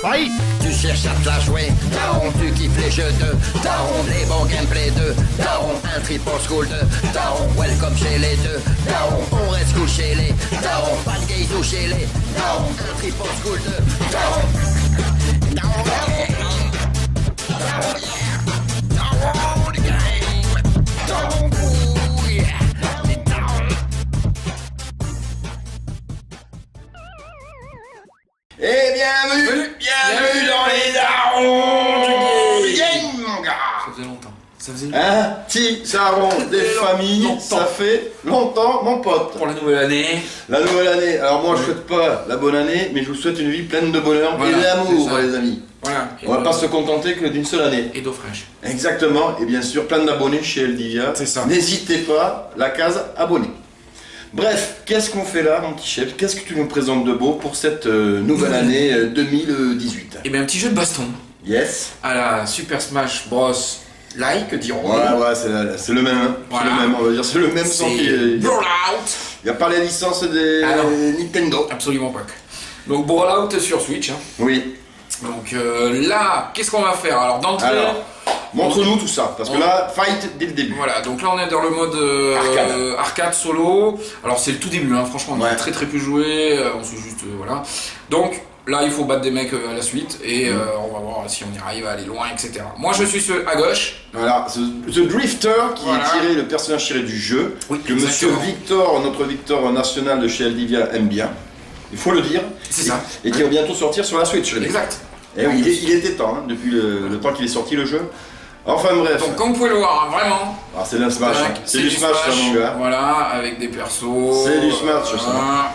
Fight! Tu cherches à te la jouer, daron, tu kiffes les jeux de daron, les bons gameplay de daron, un trip old school de daron, welcome chez les deux daron, on reste cool chez les daron, pas de gays ou chez les daron, un trip old school de daron, daron, daron, yeah, daron, the game, daron, ooh, yeah, les darons. Et bienvenue dans les darons du game, mon gars. Ça faisait longtemps. Ça faisait Un petit daron des familles, longtemps. ça fait longtemps, mon pote. pour la nouvelle année. La nouvelle année, alors moi je souhaite pas la bonne année, mais je vous souhaite une vie pleine de bonheur Voilà, et d'amour, c'est ça. les amis. Voilà. On va pas se contenter que d'une seule année. Et d'eau fraîche. Exactement, et bien sûr plein d'abonnés chez Eldivia. C'est ça. N'hésitez pas, la case abonné. Bref, qu'est-ce qu'on fait là, mon petit chef? Qu'est-ce que tu nous présentes de beau pour cette nouvelle année 2018? Et bien un petit jeu de baston Yes. à la Super Smash Bros. Like, diront. Ouais, c'est le même, hein. Voilà. C'est le même, on va dire, c'est le même sans C'est qu'il Brawlout. n'y a pas les licences des Ah non. Nintendo. Absolument pas. Donc Brawlout sur Switch. Hein. Oui. Donc là, qu'est-ce qu'on va faire? Alors d'entrée. Alors, montre-nous tout ça, parce que là, fight dès le début. Voilà, donc là on est dans le mode arcade solo. Alors c'est le tout début, hein. Franchement on a Ouais. très peu joué, on se juste voilà. Donc là il faut battre des mecs à la suite et on va voir si on y arrive à aller loin, etc. Moi je suis à gauche. Voilà, The Drifter, qui Voilà. est tiré, le personnage tiré du jeu, Oui, que monsieur exactement. Victor, notre Victor national de chez Eldivia, aime bien. Il faut le dire. C'est ça. Et qui va bientôt sortir sur la Switch, le mec. Exact. Et oui, il était temps, hein, depuis le temps qu'il est sorti le jeu. Enfin bref. Donc comme vous pouvez le voir, hein, vraiment. Ah, c'est un Smash, hein. Tac, C'est du Smash, ça, mon gars. Voilà, avec des persos. C'est du Smash, ça. Voilà.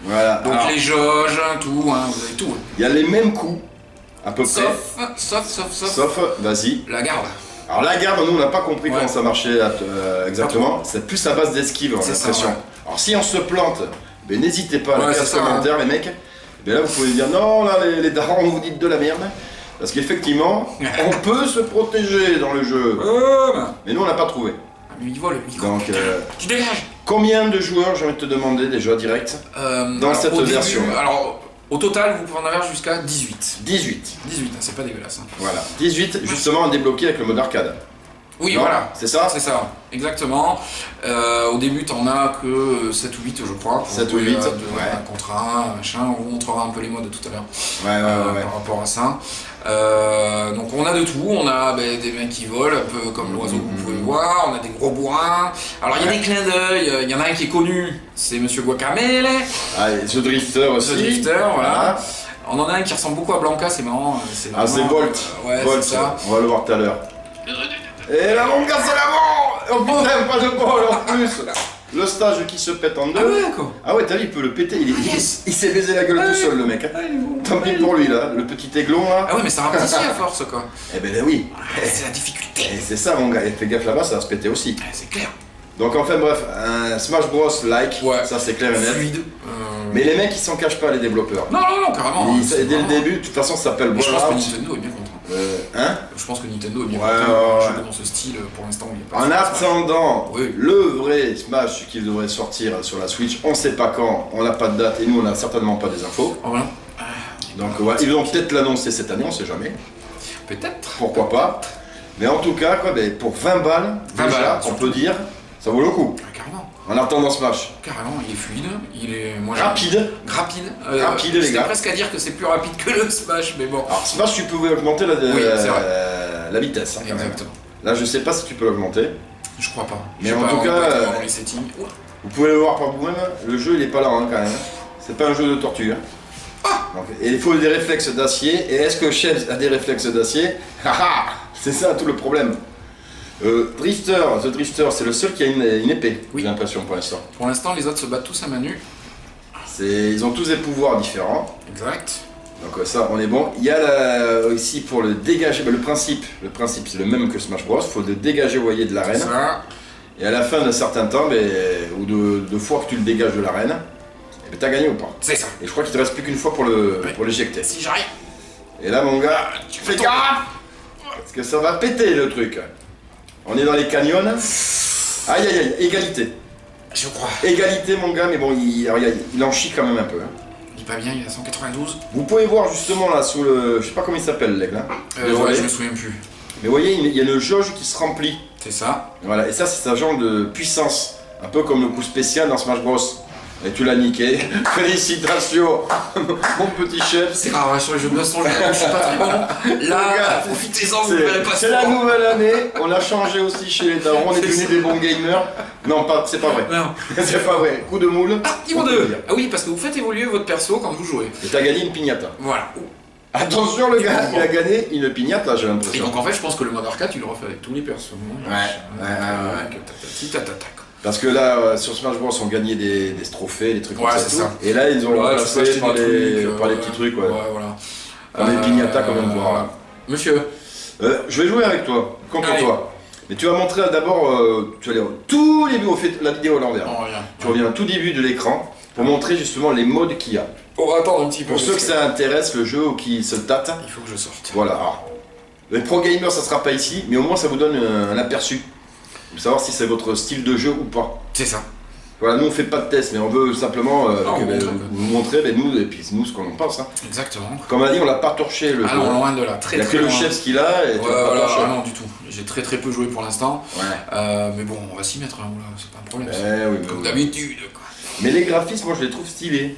Voilà. Donc Alors, les jauges, tout, hein, vous avez tout. il y a les mêmes coups, à peu près. Sauf Vas-y. la garde. Alors la garde, nous on n'a pas compris Ouais. comment ça marchait exactement. C'est plus à base d'esquive, on a C'est ça, l'impression. ouais. Alors si on se plante, ben, n'hésitez pas à Ouais, la c'est casse ça, commentaire, les mecs. Ben là vous pouvez dire non, là les darons vous dites de la merde. Parce qu'effectivement, on peut se protéger dans le jeu. Mais nous on n'a pas trouvé. Ah, mais il vole, il Donc Tu dégages. combien de joueurs, j'ai envie de te demander déjà direct? Dans Alors, cette au début, version. alors, au total, vous pouvez en avoir jusqu'à 18. 18. 18, hein, c'est pas dégueulasse. Hein. Voilà. 18 justement à débloquer avec le mode arcade. Oui, Non, voilà. c'est ça. C'est ça, exactement. Au début, t'en as que 7 ou 8, je crois. pour 7 ou jouer 8, à deux, ouais. un contre un, machin. On vous montrera un peu les modes tout à l'heure Ouais. par rapport à ça. Donc on a de tout, on a des mecs qui volent, un peu comme l'oiseau que vous pouvez voir, on a des gros bourrins. Alors il y a des clins d'œil, il y en a un qui est connu, c'est Monsieur Guacamele, Allez, The Drifter aussi. ce drifter, voilà. On en a un qui ressemble beaucoup à Blanca, c'est marrant. Ah, c'est vraiment, Volt. ouais, Volt, c'est ça. on va le voir tout à l'heure. Et là, mon gars, c'est la mort. On peut même pas de bol en plus. Le stage qui se pète en deux. Ah ouais, quoi. Ah ouais, t'as vu, il peut le péter. Yes. Il s'est baisé la gueule Ah tout ouais. seul, le mec. Hein. Ah, il est bon. Tant pis pour lui, là. Le petit aiglon, là. Ah ouais, mais ça rapetit à force, quoi. Eh ben là, oui. C'est la difficulté. Et c'est ça, mon gars. Et fais gaffe là-bas, ça va se péter aussi. C'est clair. Donc, enfin, bref, un Smash Bros. Like. Ouais. Ça, c'est clair et net. Fluide. Mais les mecs, ils s'en cachent pas, les développeurs. Non, carrément. Ils- C'est dès le vraiment- début, de toute façon, ça s'appelle Mais je pense que Brawlout. Nintendo est bien content. Hein? Je pense que Nintendo est bien Ouais, content. ouais, Je ouais. sais que dans ce style, pour l'instant, il est pas. En attendant, Oui. le vrai Smash qui devrait sortir sur la Switch, on sait pas quand, on n'a pas de date et nous on n'a certainement pas des infos. Oh, voilà. Donc ouais, ils vont peut-être l'annoncer cette année, on sait jamais. Peut-être. Pourquoi pas. Mais en tout cas, quoi, ben, pour 20 balles, 20 déjà, balles, on surtout. peut dire, ça vaut le coup. Carrément. En attendant Smash. Carrément, il est fluide. Il est. Moi, j'aime- Rapide. Rapide. Rapide, les J'étais gars. presque à dire que c'est plus rapide que le Smash, mais bon. Alors Smash, tu pouvais augmenter Oui, c'est vrai. la vitesse. hein, quand même. Exactement. Là, je sais pas si tu peux l'augmenter. Je crois pas. Mais Je sais en pas, tout on cas, peut pas voir les settings. Ouah. Vous pouvez le voir par vous-même, le jeu il est pas là hein, quand même. C'est pas un jeu de torture. Donc, et il faut des réflexes d'acier. Et est-ce que Chef a des réflexes d'acier? Haha, c'est ça tout le problème. Drifter, The Drifter, c'est le seul qui a une épée, Oui. j'ai l'impression pour l'instant. Pour l'instant, les autres se battent tous à main nue. Ils ont tous des pouvoirs différents. Exact. Donc ça, on est bon. Il y a ici pour le dégager, le principe c'est le même que Smash Bros. Il faut le dégager, vous voyez, de l'arène. Ça. Et à la fin d'un certain temps, ou de fois que tu le dégages de l'arène, t'as gagné ou pas. C'est ça. Et je crois qu'il te reste plus qu'une fois pour l'éjecter. Si j'arrive. Et là, mon gars, tu fais gaffe parce que ça va péter le truc. On est dans les canyons. Aïe aïe aïe, égalité. Je crois. Égalité mon gars, mais bon, il en chie quand même un peu. Hein. Il est pas bien, il a 192. Vous pouvez voir justement là sous le... Je sais pas comment il s'appelle l'aigle. Hein. Ouais, je me souviens plus. Mais vous voyez, il y a une jauge qui se remplit. C'est ça. Voilà, et ça c'est sa genre de puissance. Un peu comme le coup spécial dans Smash Bros. Et tu l'as niqué. Félicitations, mon petit chef. C'est rare, sur les jeux de baston, je suis pas très bon. Là, profitez-en, vous ne verrez pas c'est la nouvelle année, on a changé aussi chez les darons, on est devenus des bons gamers. Non, c'est pas vrai. Non. C'est pas vrai. Coup de moule. Ah, niveau 2. Ah oui, parce que vous faites évoluer votre perso quand vous jouez. Et t'as gagné une piñata. Voilà. Attention, le gars, il a gagné une piñata, j'ai Et l'impression. donc en fait, je pense que le mode arcade, tu le refais avec tous les persos. Ouais. Tac. Parce que là, sur Smash Bros, on gagnait des trophées, des trucs comme Ouais, ça. c'est ça. Et là, ils ont Ouais, remplacé tu peux par acheter des trucs, les petits trucs, ouais. voilà. Par les piñatas, comme on voit là. Monsieur. Je vais jouer avec toi, contre Allez. toi. Mais tu vas montrer d'abord, tu vas aller au tout début, on fait la vidéo à l'envers. On revient. Tu reviens au tout début de l'écran pour montrer justement les modes qu'il y a. On va attendre un petit peu. Pour ceux que parce ça intéresse, le jeu ou qui se tâtent, Il faut que je sorte. voilà. Alors, les pro gamers, ça sera pas ici, mais au moins ça vous donne un aperçu. Pour savoir si c'est votre style de jeu ou pas. C'est ça. Voilà, nous on fait pas de test, mais on veut simplement vous vous montrer nous, et puis nous ce qu'on en pense. Hein. Exactement. Comme on a dit, on l'a pas torché le Ah jeu. non, loin de là. Très Il y a très que le loin. chef ce qu'il a et tu Ouais, l'as pas voilà, torché. non, du tout. J'ai très peu joué pour l'instant. Ouais. Mais bon, on va s'y mettre, hein, oula, c'est pas un problème. ça. Eh oui, mais Comme oui. d'habitude, quoi. Mais les graphismes, moi je les trouve stylés.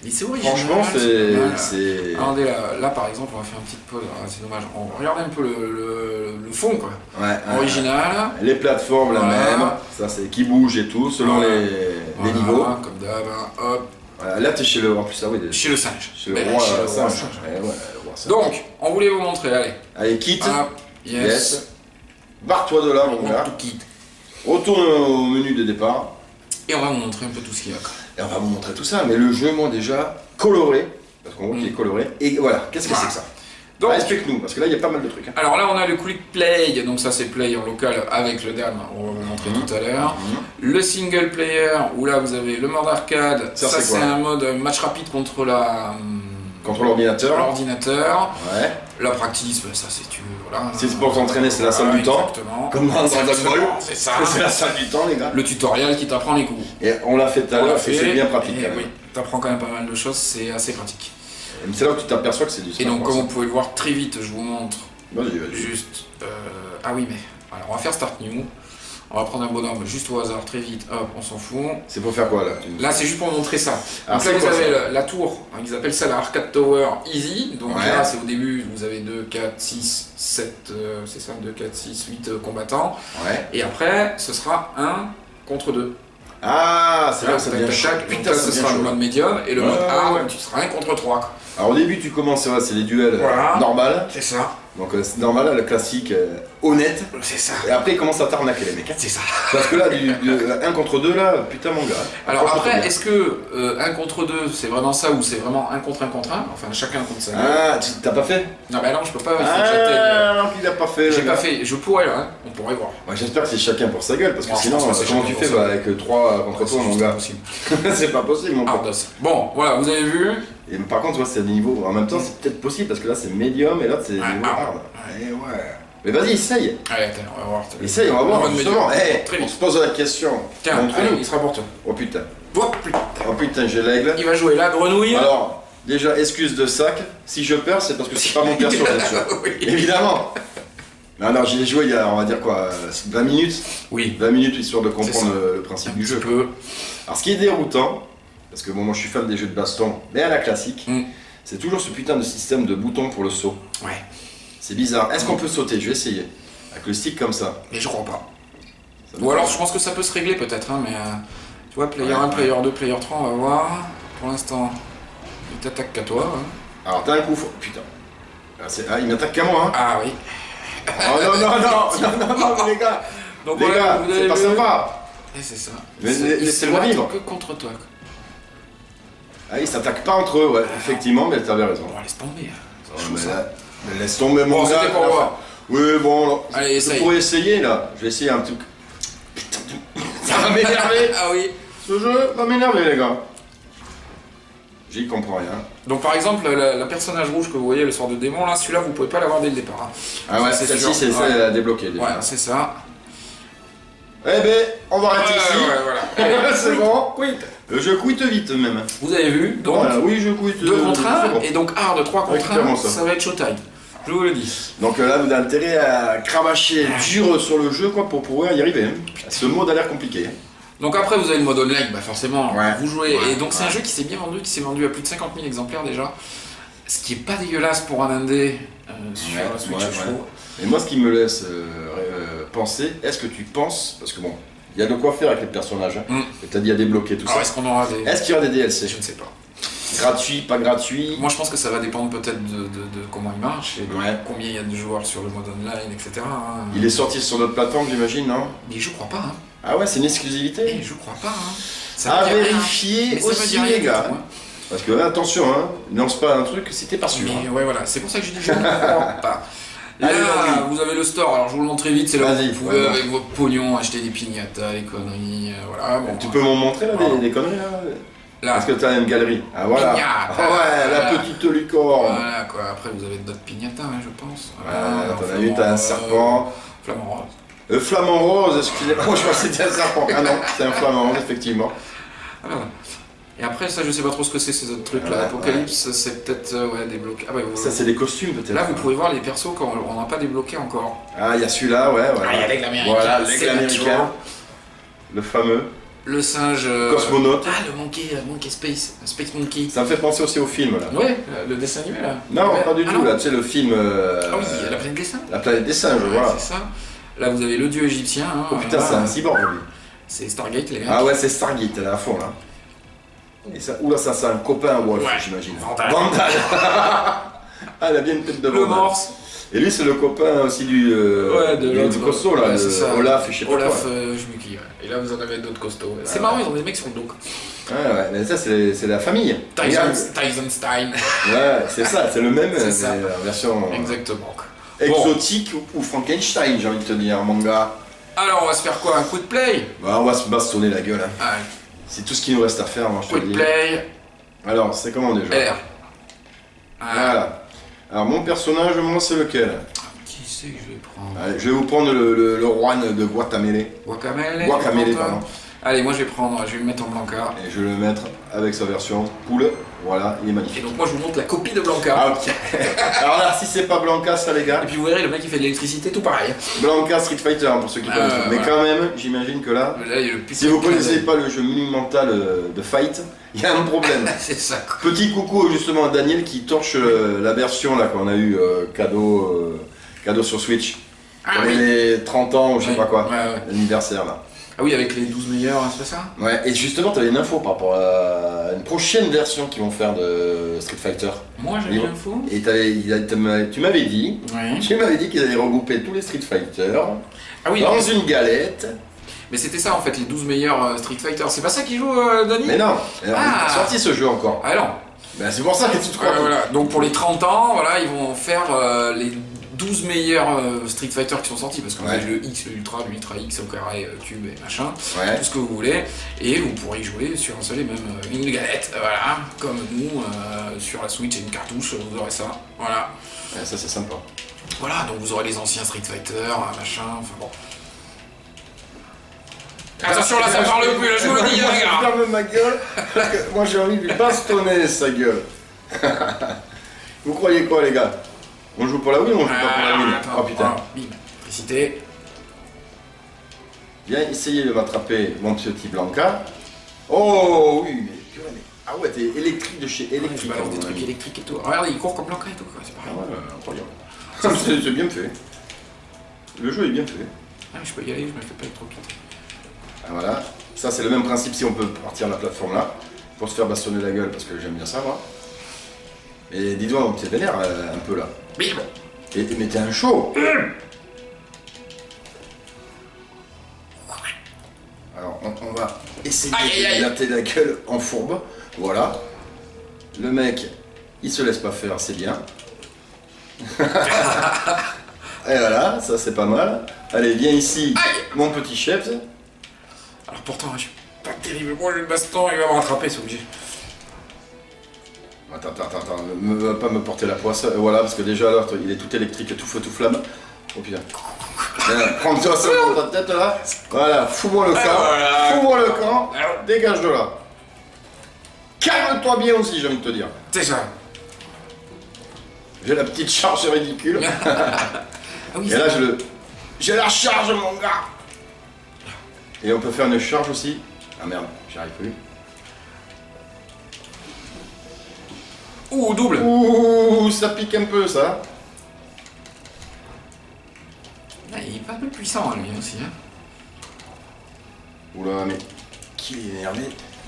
Mais c'est original. Franchement, pas mal. c'est. Regardez là, par exemple, on va faire une petite pause. Ah, c'est dommage. On regarde un peu le fond, quoi. Ouais, Original. Les plateformes, la Voilà. même. Ça, c'est qui bouge et tout, selon Voilà. les niveaux. Comme d'hab, hein, hop. Voilà, là, t'es chez le. En plus, ah oui, Chez le singe. chez le Ben, roi chez le roi singe. singe. Ouais, ouais, le roi singe. Donc, on voulait vous montrer, allez. Allez, quitte. Hop, yes. Barre-toi de là, mon On gars. tout quitte. Retourne au menu de départ. Et on va vous montrer un peu tout ce qu'il y a, quoi. Et on va vous montrer tout ça. Mais le jeu, moi, déjà, coloré. Parce qu'on voit qu'il est coloré. Et voilà, qu'est-ce que c'est que ça? Donc, Explique-nous, parce que là, il y a pas mal de trucs. Hein. alors là, on a le quick play, donc ça c'est play en local avec le DAM, on va vous montrer tout à l'heure. Le single player, où là vous avez le mode arcade, Ça, ça c'est c'est quoi un mode match rapide contre Contre l'ordinateur. l'ordinateur. Ouais. La practice, ben, ça c'est tu voilà. Si c'est pour t'entraîner, c'est la salle du temps. Exactement. Comme dans Dragon Ball. C'est ça. C'est la salle du temps, les gars. Le tutoriel qui t'apprend les coups. Et on l'a fait tout à On l'a l'heure, et fait, c'est bien pratique. et quand même. oui, t'apprends quand même pas mal de choses, c'est assez pratique. Et c'est là où tu t'aperçois que c'est du Et donc Smash comme Bros. vous pouvez le voir très vite, je vous montre Vas-y, vas-y. juste... Ah oui mais... Alors on va faire Start New. On va prendre un bonhomme juste au hasard, très vite, hop, on s'en fout. C'est pour faire quoi là Là c'est juste pour montrer ça. Alors, Donc là c'est vous quoi, avez ça la tour, hein, ils appellent ça la Arcade Tower Easy. Donc Ouais. là c'est au début, vous avez 2, 4, 6, 7, c'est ça, 2, 4, 6, 8 combattants. Ouais. Et après ce sera 1 contre 2. Ah, c'est là Là que ça tac, devient tac, chaud. tac. Donc Putain, là ça ce devient sera le chaud. mode médium et le Ouais, mode hard, ouais. tu seras 1 contre 3. Alors au début, tu commences, ouais, c'est les duels Voilà. normales. C'est ça. Donc c'est normal, le classique honnête. C'est ça. Et après, ils commencent à t'arnaquer les mecs. Hein. C'est ça. Parce que là, du 1 contre 2, là, putain mon gars. Alors Franchement, après, c'est bien. est-ce que 1 contre 2 c'est vraiment ça ou c'est vraiment 1 contre 1 contre 1? Enfin chacun contre sa gueule. Ah, t'as pas fait? Non bah non je peux pas, il faut que j'atteigne. Ah, non, il a pas fait. J'ai le pas gars. fait, je pourrais hein, on pourrait voir. Ouais, j'espère que c'est chacun pour sa gueule, parce que Ouais, sinon, je pense que c'est comment chacun tu pour fais sa bah, avec 3 contre toi, mon gars? Possible. C'est pas possible, mon pote. Ardos. Bon, voilà, vous avez vu. Et par contre, ouais, c'est des niveaux. En même temps, c'est peut-être possible parce que là, c'est médium et là, c'est Ouais, niveau hard. hard. Et ouais. Mais vas-y, essaye. Allez, attends, on va voir. Essaye, on va Le voir. mode Justement, médium. hey, Très on vite. se pose la question. Tiens, Montre-nous. allez, il sera pour toi. Oh putain. Oh putain. Oh putain, j'ai l'aigle. Il va jouer la grenouille. Alors, déjà, excuse de sac. Si je perds, c'est parce que c'est pas mon perso, bien sûr. Oui. Évidemment. Mais alors, j'y ai joué il y a, on va dire quoi, 20 minutes. Oui. 20 minutes histoire de C'est comprendre ça. le principe Un du petit jeu. peu. Alors, ce qui est déroutant, parce que bon, moi je suis fan des jeux de baston, mais à la classique, Mm. c'est toujours ce putain de système de boutons pour le saut. Ouais. C'est bizarre. Est-ce qu'on peut sauter? Je vais essayer. Avec le stick comme ça. Mais je crois pas. Ça Ou me- alors je pense que ça peut se régler peut-être, hein, mais tu vois, player Ouais, 1, ouais. player 2, player 3, on va voir. Pour l'instant, il t'attaque qu'à toi. Hein. Alors t'as un coup fort. Putain. Ah, il m'attaque qu'à moi, hein. Ah oui. Oh non, non, non, non, non, les gars. Donc Les voilà, gars, vous avez c'est pas vu. sympa. Et c'est ça. Mais Il laissez-le se bat vivre. que contre toi. Quoi. Ah, ils s'attaquent pas entre eux, ouais, effectivement, mais t'avais raison. Bon, laisse tomber. Oh, mais là, mais laisse tomber mon Bon, gars. c'était pour là. moi. Oui, bon, alors, Allez, je essaye. pourrais essayer là. Je vais essayer un truc. Putain, ça va m'énerver. Ah oui. Ce jeu va m'énerver, les gars. J'y comprends rien. Donc par exemple, la personnage rouge que vous voyez, le sort de démon, là, celui-là, vous pouvez pas l'avoir dès le départ. Hein. Ah ouais, Ça, c'est celle-ci, sûr. c'est celle à débloquer déjà. Ouais, c'est ça. Eh ben, on va arrêter ici. Voilà. C'est bon. Quit. Je quitte vite même. Vous avez vu, donc Voilà, oui, je quitte. 2 contre 1, c'est bon. et donc hard 3 contre Exactement 1, ça. ça va être showtime. Je vous le dis. Donc là, vous avez intérêt à cravacher dur sur le jeu quoi, pour pouvoir y arriver. Hein. Ce mode a l'air compliqué. Donc après vous avez le mode online, bah forcément Ouais. vous jouez, Ouais. et donc c'est un jeu qui s'est bien vendu, qui s'est vendu à plus de 50 000 exemplaires déjà, ce qui est pas dégueulasse pour un indé sur la Switch je trouve. Et moi, ce qui me laisse penser, est-ce que tu penses, parce que bon, il y a de quoi faire avec les personnages, hein, et t'as dit à débloquer tout Alors ça. est-ce qu'on aura des... Est-ce qu'il y aura des DLC? Je ne sais pas. Gratuit, pas gratuit? Moi je pense que ça va dépendre peut-être de comment il marche, et de Ouais. combien il y a de joueurs sur le mode online, etc. hein. Il est sorti sur notre plateforme, j'imagine, non? Mais je crois pas, hein. Ah ouais, c'est une exclusivité? Je crois pas, hein. Ça À veut dire rien. vérifier Mais ça veut aussi, dire rien les du gars. tout, hein. Parce que attention, hein, lance pas un truc si t'es pas sûr. Mais hein. ouais, voilà, c'est pour ça que je dis je ne crois pas. Là, Allez, vas-y. vous avez le store, alors je vous le montre très vite, c'est là où Vas-y, vous pouvez, ouais, avec votre pognon, acheter des piñatas, des conneries, voilà. Bon, Tu peux m'en montrer là, Ah. des conneries là? là, Parce que t'as une galerie. Ah voilà. Pignata. Ah ouais, la Voilà. petite licorne. voilà quoi, après vous avez d'autres piñatas, hein, je pense. T'en as vu, t'as un serpent. Flamant rose. Flamant rose, excusez-moi, je pensais que c'était un serpent. Ah non, c'est un flamant rose, effectivement. Ah, voilà. Et après, ça, je sais pas trop ce que c'est ces autres trucs là. Ouais, Apocalypse, c'est peut-être ouais, débloqué. Ah, bah, Ça, c'est des costumes peut-être. là, vous pouvez voir les persos quand on n'a pas débloqué encore. Ah, il y a celui-là, ouais. Ah, il y a l'aigle américain. Voilà, c'est l'aigle américain. naturel. Le fameux. Le singe. Cosmonaute. Ah, le monkey space. Space Monkey. Ça me fait penser aussi au film là. Ouais, le dessin animé là. Non, Ouais. pas du Ah, tout, non. là, tu sais, le film. Ah oui, la planète des singes. La planète des singes, Ouais, voilà. c'est ça. Là, vous avez le dieu égyptien. Hein, Oh putain, c'est un cyborg lui. C'est Stargate, les mecs. Ah ouais, c'est Stargate, là, à fond là. Et ça, oula, ça, c'est un copain à Wolf, Ouais. j'imagine. Vandal. Vandal. Ah, il a bien une tête de Le Vandal. morse. Et lui, c'est le copain aussi du. De l'autre. du costaud là, Ouais, c'est ça. Olaf, je sais pas Olaf quoi. Schmucky, ouais. Et là, vous en avez d'autres costauds. C'est Ah, marrant, ouais. ils ont des mecs sur le dos. Ouais, mais ça, c'est la famille. Regarde. Tyson Stein. Ouais, c'est ça, c'est le même, C'est mais ça. en version Exactement. exotique ou Frankenstein, j'ai envie de te dire, manga. Alors, on va se faire quoi? Un quick play? Bah, on va se bastonner la gueule. Hein. Allez, C'est tout ce qu'il nous reste à faire, moi, je te le quick dis. play. Alors, c'est comment déjà? R. Voilà. Alors, mon personnage, moi, c'est lequel? Qui c'est que je vais prendre? Allez, je vais vous prendre le Juan de Guatemala. Guacamele. Guacamele, tu prends, toi? pardon. Allez, moi je vais le mettre en Blanca. Et je vais le mettre avec sa version poule. Voilà, il est Et magnifique. donc, moi je vous montre la copie de Blanca. Ah, ok. Alors là, si c'est pas Blanca, ça, les gars. Et puis vous verrez, le mec il fait de l'électricité, tout pareil. Blanca Street Fighter, hein, pour ceux qui Ah, connaissent. ouais, Mais voilà. quand même, j'imagine que là, Là, il y a le putain si vous de clin connaissez d'œil. pas le jeu monumental de Fight, il y a un problème. C'est ça, quoi. Petit coucou justement à Daniel qui torche la version là qu'on a eu cadeau sur Switch. Ah Pour oui. les 30 ans ou je sais Ouais, pas quoi, ouais, ouais. l'anniversaire là. Ah oui, avec les 12 meilleurs, hein, c'est pas ça? Ouais, et justement tu avais une info par rapport à une prochaine version qu'ils vont faire de Street Fighter. Moi j'ai Libre. l'info. Et tu m'avais dit, Oui. qu'ils allaient regrouper tous les Street Fighter Ah oui, dans une galette. mais c'était ça en fait, les 12 meilleurs Street Fighter. C'est pas ça qui joue, Dani? Mais non, il Ah. est sorti ce jeu encore. Ah non. Ben, c'est pour ça que tu te crois. Voilà. Donc pour les 30 ans, voilà, ils vont faire les 12 meilleurs Street Fighter qui sont sortis, parce qu'on Ouais. a le X, le Ultra, le Ultra X, au carré, cube et machin, Ouais. tout ce que vous voulez, et vous pourrez y jouer sur un seul et même une galette, voilà, comme nous, sur la Switch et une cartouche, vous aurez ça, voilà. Ouais, ça c'est sympa. Voilà, donc vous aurez les anciens Street Fighter, machin, enfin bon. Attention là, ça parle plus, là, je vous le dis, Moi, les je gars. ferme ma gueule, parce que moi j'ai envie de lui bastonner sa gueule. Vous croyez quoi les gars? On joue pour la win ou on joue pas pour la win? Attends, Oh putain. voilà, bim, électricité. Viens essayer de m'attraper mon petit Blanca. Oh oui, mais purée, mais... Ah ouais, t'es électrique de chez Je électrique. balance des hein, trucs mon ami. électriques et tout. Regarde, il court comme Blanca et tout, quoi, c'est Ah pareil. ouais, incroyable. C'est bien fait. Le jeu est bien fait. Ah, je peux y aller, je me fais pas électrocuter. Ah, voilà. Ça c'est le même principe si on peut partir de la plateforme là. Pour se faire bastonner la gueule parce que j'aime bien ça moi. Mais dis-toi, t'es vénère un peu là. Bim. Mais t'es un show. Alors on va essayer Aïe, aïe, aïe. de latter la gueule en fourbe. Voilà. Le mec, il se laisse pas faire, c'est bien. Et voilà, ça c'est pas mal. Allez, viens ici, Aïe. mon petit chef. Alors pourtant, je suis pas terriblement le baston, il va me rattraper, c'est obligé. Attends, va pas me porter la poisse. Voilà, parce que déjà là, il est tout électrique, tout feu, tout flamme. Oh putain. Prends-toi ça dans ta tête là. Voilà, fous-moi le camp. Voilà. Fous-moi le camp. Dégage de là. Calme-toi bien aussi, j'ai envie de te dire. C'est ça. J'ai la petite charge ridicule. Ah oui, Et là, j'ai la charge, mon gars. Et on peut faire une charge aussi. Ah merde, j'y arrive plus. Ouh, double. Ouh, ça pique un peu ça. Ah, il est pas un peu puissant lui aussi. Hein. Oula, mais qui est énervé?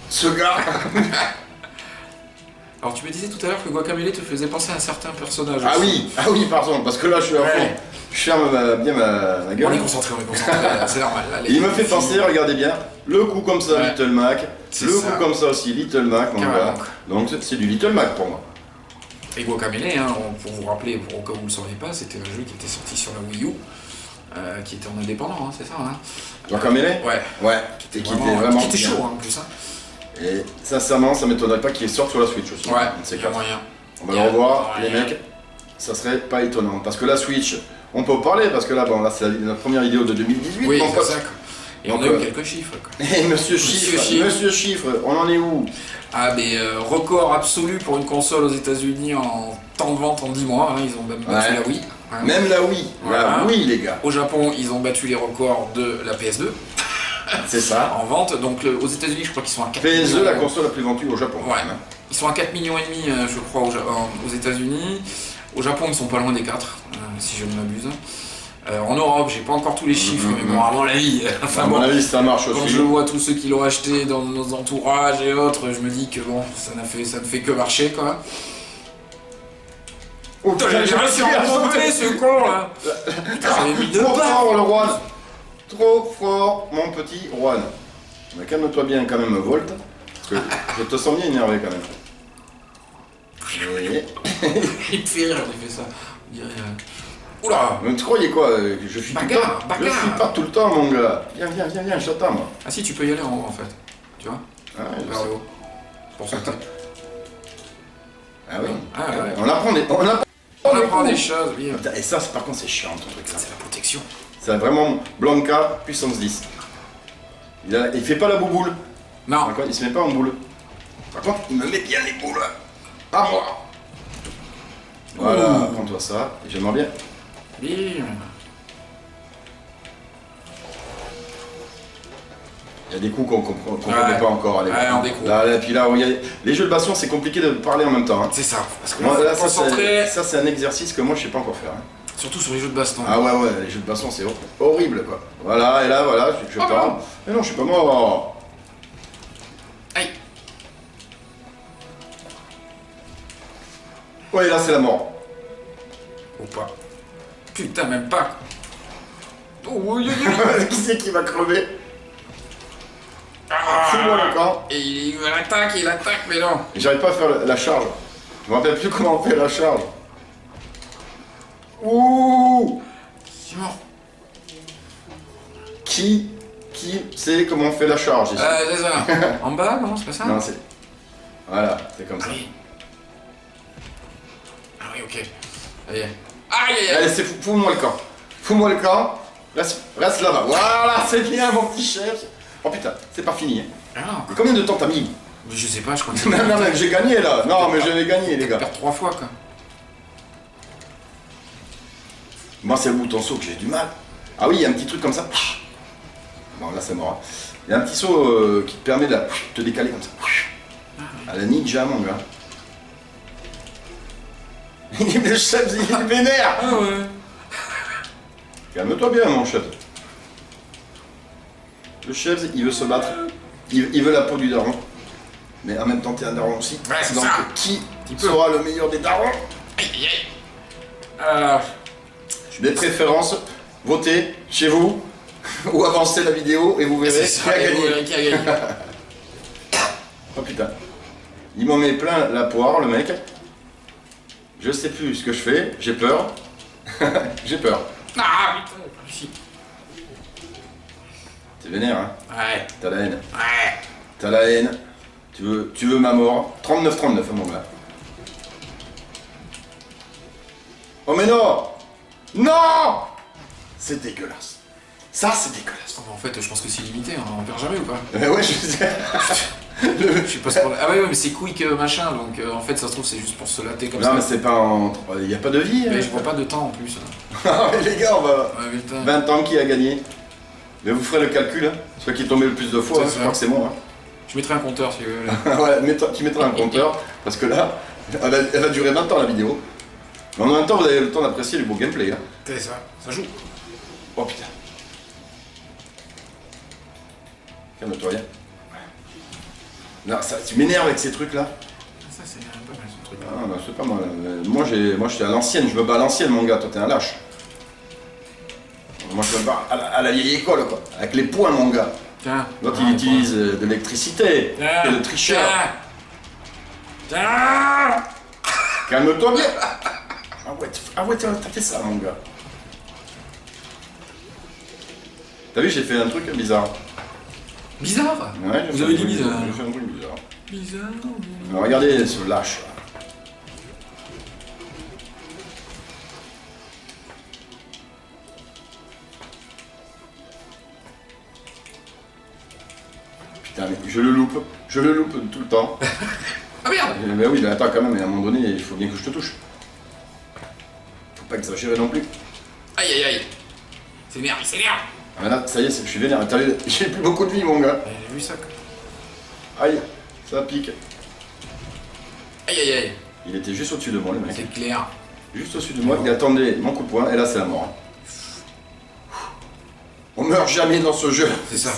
Ce gars. Alors tu me disais tout à l'heure que Guacamele te faisait penser à un certain personnage. Ah aussi. oui, pardon, parce que là je suis à fond. Ouais. Je ferme bien ma On est gueule. concentré, c'est normal. Allez, Il me fait penser, regardez bien, le coup comme ça, Ouais. Little Mac, C'est le ça. coup comme ça aussi, Little Mac, mon Carrément. gars. Donc c'est du Little Mac pour moi. Et Guacamele, hein, pour vous rappeler, au cas où vous ne le sauriez pas, c'était un jeu qui était sorti sur la Wii U, qui était en indépendant, hein, c'est ça hein. Guacamele Ouais. Ouais, et qui était vraiment qui était bien. chaud hein, en plus. Hein. Et sincèrement, ça m'étonnerait pas qu'il sorte sur la Switch aussi. Ouais, c'est il y a moyen. On va le revoir, Ouais. les mecs. Ça serait pas étonnant. Parce que la Switch, on peut en parler, parce que là, bon, là c'est notre première vidéo de 2018, Oui, mon c'est pote. ça. Quoi. Et Donc, on a eu quelques chiffres. Quoi. Et Monsieur Chiffre, on en est où? Ah, mais record absolu pour une console aux États-Unis en temps de vente en 10 mois. Hein, ils ont même battu Ouais. la Wii. Hein. Même la Wii, Voilà. la Wii les gars, Au Japon, ils ont battu les records de la PS2 c'est ça. en vente. Donc aux États-Unis, je crois qu'ils sont à 4 PS2, millions. la console la plus vendue au Japon. Ouais. Ils sont à 4,5 millions, je crois, aux États-Unis. Au Japon, ils sont pas loin des 4, si je ne m'abuse. En Europe, j'ai pas encore tous les chiffres, mais bon, à mon avis, À mon avis, ça marche quand aussi. je vois tous ceux qui l'ont acheté dans nos entourages et autres, je me dis que bon, ça ne fait que marcher quoi. Oh, Putain, j'ai réussi à remonter ce con là. Putain, j'avais mis deux Trop pas. fort le Juan. Trop fort mon petit Juan. Mais calme-toi bien quand même Volt. Parce que je te sens bien énervé quand même. Et... Il me fait rire, il fait ça. On dirait, Oula. Mais tu croyais quoi je fuis tout le Bagarre, temps. bagarre. Je fuis pas tout le temps mon gars. Viens, je t'attends moi. Ah si, tu peux y aller en haut en fait. Tu vois, Ah, je vers sais. le haut. C'est pour ça que Ah oui. Ah ouais. On apprend des... on apprend des choses, oui. Putain, et ça, par contre, c'est chiant ton truc là. C'est la protection. C'est vraiment Blanca puissance 10. Il fait pas la bouboule. Non. Par contre, il se met pas en boule. Par contre, il me met bien les boules. À moi. Voilà, Ouh. prends-toi ça. Et j'aimerais bien. Bim. Il y a des coups qu'on comprend Ouais. pas encore. Allez. Ouais, on découvre. Là, puis là, les jeux de baston, c'est compliqué de parler en même temps. Hein. C'est ça. Parce que Moi, là, là, faut ça, concentrer, c'est un exercice que moi, je sais pas encore faire. Hein. surtout sur les jeux de baston. Ah ouais, les jeux de baston, c'est horrible, quoi. Voilà, et là, voilà, je Ah, pars. bon. Mais non, je suis pas mort. Aïe. Ouais, là, c'est la mort. Ou pas. Putain, même pas. Oh, oui, oui, oui. Qui c'est qui va crever? Ah. Fous-moi le camp. Et il attaque, mais non. Et j'arrive pas à faire la charge. Je me rappelle plus comment on fait la charge. Ouh! C'est mort. Qui sait comment on fait la charge ici? C'est ça. En bas, non, c'est pas ça? Non, c'est... Voilà, c'est comme Ah ça. oui. Ah oui, ok. Allez. Aïe, aïe, aïe. Allez, fous-moi le camp. Fous-moi le camp. Reste là-bas. Voilà, c'est bien mon petit chef. Oh putain, c'est pas fini. Hein. Ah non. Et combien de temps t'as mis? Mais je sais pas, je crois que c'est. Non, mais j'ai gagné là. Non, mais j'avais gagné les Je gars. perds 3 fois, quoi. Moi, c'est le bouton saut que j'ai du mal. Ah oui, il y a un petit truc comme ça. Bon, là, c'est mort. Hein. Il y a un petit saut qui te permet de te décaler comme ça. À la ninja, mon gars. Le chef, il est vénère. Ah ouais. Calme-toi bien, mon chef. Le chef, il veut se battre. Il veut la peau du daron. Mais en même temps, t'es un daron aussi. Ouais, c'est donc, ça. qui peu. sera le meilleur des darons? Aïe, aïe, aïe. Alors. Des préférences, votez chez vous ou avancez la vidéo et vous verrez C'est qui ça, a et vous gagné. verrez qui a gagné. Oh putain. Il m'en met plein la poire, le mec. Je sais plus ce que je fais, j'ai peur. J'ai peur. Ah putain, pas réussi. T'es vénère, hein? Ouais. T'as la haine. Ouais. T'as la haine. Tu veux ma mort. 39-39, mon gars. Oh mais non! Non! c'est dégueulasse. Ça, c'est dégueulasse. En fait, je pense que c'est limité, hein. On perd jamais ou pas? Ouais, je sais. Je sais pas ce qu'on... Ah ouais, mais c'est quick machin, donc en fait, ça se trouve, c'est juste pour se latter comme ça. Non, mais c'est pas en. Il n'y a pas de vie. Mais je vois pas de temps en plus. Ah, mais les gars, on va. Ouais, putain. 20 ans qui a gagné. Mais vous ferez le calcul, hein. Celui qui est tombé le plus de fois, C'est hein, ça. je crois que c'est moi. Je mettrai un compteur si vous voulez. Là. Ouais, tu mettras un compteur, parce que là, elle va durer 20 ans la vidéo. Mais en même temps, vous avez le temps d'apprécier du beau gameplay. Hein. C'est ça, ça joue. Oh putain. Calme-toi, viens. Non, ça, tu m'énerves avec ces trucs là. Ça, c'est pas mal ce truc. Ah, bah, c'est pas mal. Moi, j'étais à l'ancienne, je me bats à l'ancienne, mon gars. Toi, t'es un lâche. Moi, je me bats à la vieille école, quoi. Avec les poings, mon gars. Tiens. L'autre, il utilise de l'électricité. Et le tricheur. Tiens. Calme-toi bien. Ah ouais, t'as fait ça, mon gars. T'as vu, j'ai fait un truc bizarre. Bizarre. Ouais, Vous avez dit bizarre. J'ai fait un truc bizarre. Bizarre. Alors, regardez ce lâche. Là. Putain, mais je le loupe tout le temps. Ah merde. Mais oui, mais attends quand même, à un moment donné, il faut bien que je te touche. Faut pas exagérer non plus. Aïe aïe aïe. C'est merde, c'est merde. Ah mais là, ça y est, je suis vénère. T'as vu, j'ai plus beaucoup de vie, mon gars. J'ai vu ça. Aïe, ça pique. Aïe aïe aïe. Il était juste au-dessus de moi, le mec. C'est clair. Juste au-dessus de moi, il attendait mon coup de poing, et là, c'est la mort. On meurt jamais dans ce jeu. C'est ça.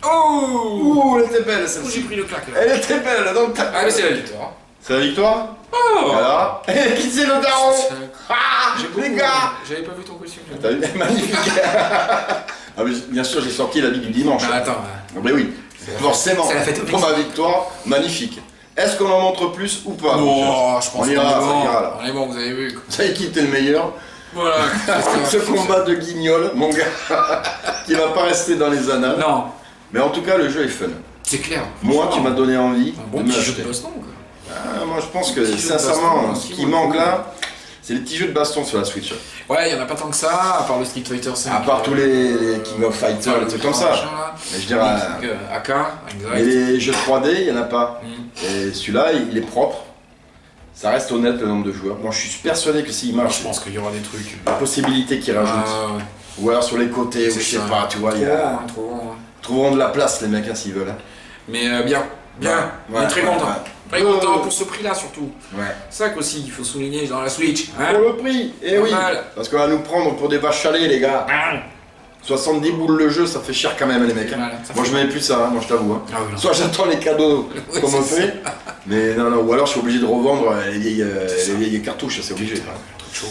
Oh. Ouh, elle était belle, Oh, celle-ci. j'ai pris le claque là. Elle était belle, donc t'as... Ah mais c'est la victoire. C'est la victoire. Oh. Voilà. Et qui c'est le daron? Ah, les gars. J'avais pas vu ton costume. T'as vu? Magnifique. Ah, mais bien sûr, j'ai sorti l'habit du dimanche. Ah, attends. Ah, mais oui, forcément. c'est la fête au Pour ma victoire, magnifique. Est-ce qu'on en montre plus ou pas? Non, je pense On qu'on est ira, bon. on ira là. On est bon, vous avez vu. Vous savez qui était le meilleur? Voilà. Ce combat de guignol, mon gars, qui va pas rester dans les annales. Non, Mais en tout cas, le jeu est fun. c'est clair. Moi, tu m'as donné envie Un bon de me petit jeu l'acheter. de baston quoi. Ah, moi, je pense que, Petit jeu de sincèrement, baston, ce qui qui vaut le manque coup. là, c'est les petits jeux de baston sur la Switch. Ouais, il y en a pas tant que ça, à part le Street Fighter 5. À part tous les King of Fighters, les trucs comme ça. Mais je dirais, AK, mais exact. les jeux 3D, il n'y en a pas. Mm. Et celui-là, il est propre. Ça reste honnête le nombre de joueurs. Moi, je suis persuadé que s'il Moi, marche, je pense qu'il y aura des trucs. la possibilité qu'il rajoute. Ouais. Ou alors sur les côtés, ou je C'est sais ça. pas, tu vois, il y a... Trop. trouveront de la place les mecs hein, s'ils veulent. Hein. Mais bien. On est très content. Très content pour ce prix-là surtout. Ouais. C'est ça qu'aussi il faut souligner dans la Switch. Hein. Pour le prix, eh Pas oui. mal. Parce qu'on va nous prendre pour des vaches à lait, les gars. 70 boules le jeu, ça fait cher quand même, les mecs. C'est Hein. mal, ça Moi, fait je mets plus ça, hein, moi, je t'avoue. Hein. Ah oui, non. Soit j'attends les cadeaux Oui, comme on c'est fait, mais non, ou alors je suis obligé de revendre ça. les vieilles cartouches, c'est obligé. Un truc chaud.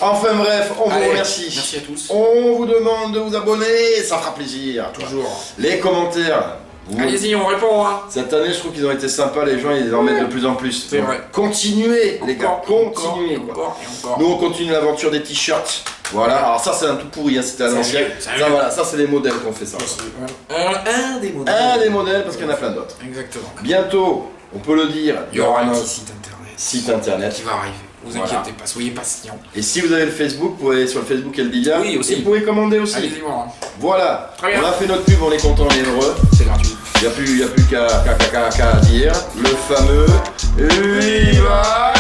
Enfin bref, on Allez, vous remercie. Merci à tous. On vous demande de vous abonner, ça fera plaisir. Toujours. Les commentaires. Vous- Allez-y, on répond. Hein. Cette année, je trouve qu'ils ont été sympas, les gens, ils en mettent de plus en plus. C'est Donc, vrai. Continuez, les gars, continuez. Encore, quoi. encore et encore. Nous, on continue l'aventure des t-shirts. Voilà, alors ça, c'est un tout pourri, hein, c'était à Ça, l'ancienne. c'est- Ça, voilà, ça, c'est les modèles qu'on fait ça. Un des modèles. Un des modèles, parce qu'il y en a plein d'autres. Exactement. Bientôt, on peut le dire, Il y aura un notre petit site internet site internet. qui va arriver. Vous Voilà. inquiétez pas, soyez patients. Et si vous avez le Facebook, vous pouvez aller sur le Facebook Elbilia. Oui, aussi. Et vous pouvez commander aussi. Allez-y voir. Hein. Voilà, Très bien. on a fait notre pub, on est content, on est heureux. C'est gratuit. Il n'y a plus qu'à dire le fameux Viva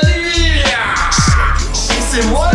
Elbilia. C'est moi